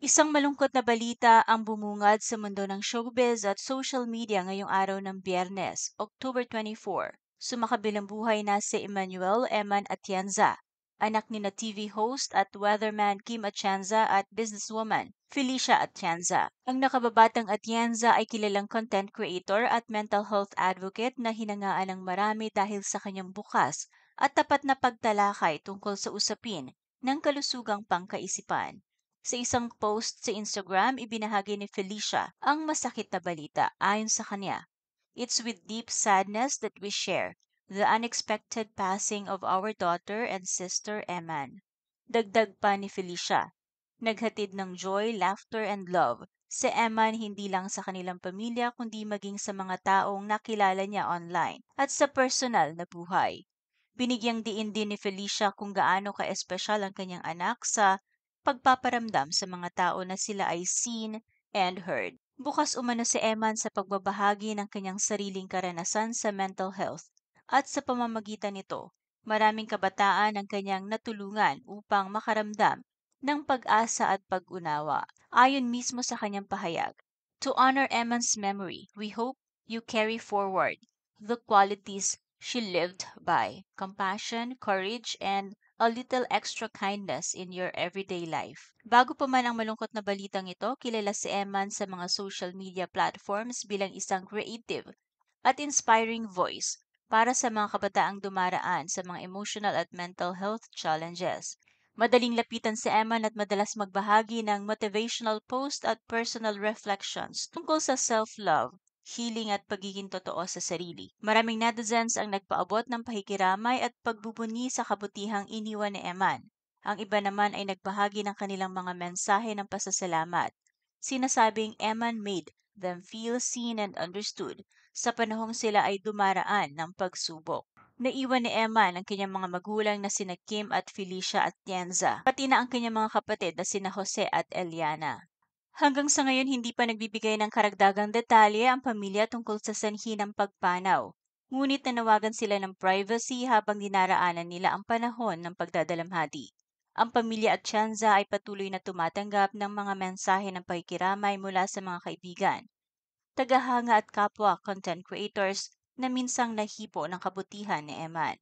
Isang malungkot na balita ang bumungad sa mundo ng showbiz at social media ngayong araw ng Biyernes, October 24. Sumakabilang buhay na si Emmanuel Eman Atienza, anak ni na TV host at weatherman Kim Atienza at businesswoman Felicia Atienza. Ang nakababatang Atienza ay kilalang content creator at mental health advocate na hinangaan ng marami dahil sa kanyang bukas at tapat na pagtalakay tungkol sa usapin ng kalusugang pangkaisipan. Sa isang post sa Instagram, ibinahagi ni Felicia ang masakit na balita ayon sa kanya. It's with deep sadness that we share the unexpected passing of our daughter and sister Eman. Dagdag pa ni Felicia, naghatid ng joy, laughter, and love si Eman hindi lang sa kanilang pamilya kundi maging sa mga taong nakilala niya online at sa personal na buhay. Binigyang diin din ni Felicia kung gaano ka-espesyal ang kanyang anak sa pagpaparamdam sa mga tao na sila ay seen and heard. Bukas umano si Eman sa pagbabahagi ng kanyang sariling karanasan sa mental health at sa pamamagitan nito, maraming kabataan ang kanyang natulungan upang makaramdam ng pag-asa at pag-unawa. Ayon mismo sa kanyang pahayag, to honor Eman's memory, we hope you carry forward the qualities she lived by: compassion, courage, and a little extra kindness in your everyday life. Bago pa man ang malungkot na balitang ito, kilala si Eman sa mga social media platforms bilang isang creative at inspiring voice para sa mga kabataang dumaraan sa mga emotional at mental health challenges. Madaling lapitan si Eman at madalas magbahagi ng motivational post at personal reflections tungkol sa self-love, healing at pagiging totoo sa sarili. Maraming netizens ang nagpaabot ng pakikiramay at pagbubuni sa kabutihang iniwan ni Eman. Ang iba naman ay nagbahagi ng kanilang mga mensahe ng pasasalamat. Sinasabing Eman made them feel seen and understood sa panahong sila ay dumaraan ng pagsubok. Naiwan ni Eman ang kanyang mga magulang na sina Kim at Felicia Atienza, pati na ang kanyang mga kapatid na sina Jose at Eliana. Hanggang sa ngayon hindi pa nagbibigay ng karagdagang detalye ang pamilya tungkol sa sanhi ng pagpanaw. Ngunit nanawagan sila ng privacy habang dinaraanan nila ang panahon ng pagdadalamhati. Ang pamilya at Tianza ay patuloy na tumatanggap ng mga mensahe ng pakikiramay mula sa mga kaibigan, tagahanga at kapwa content creators na minsang nahipo ng kabutihan ni Eman.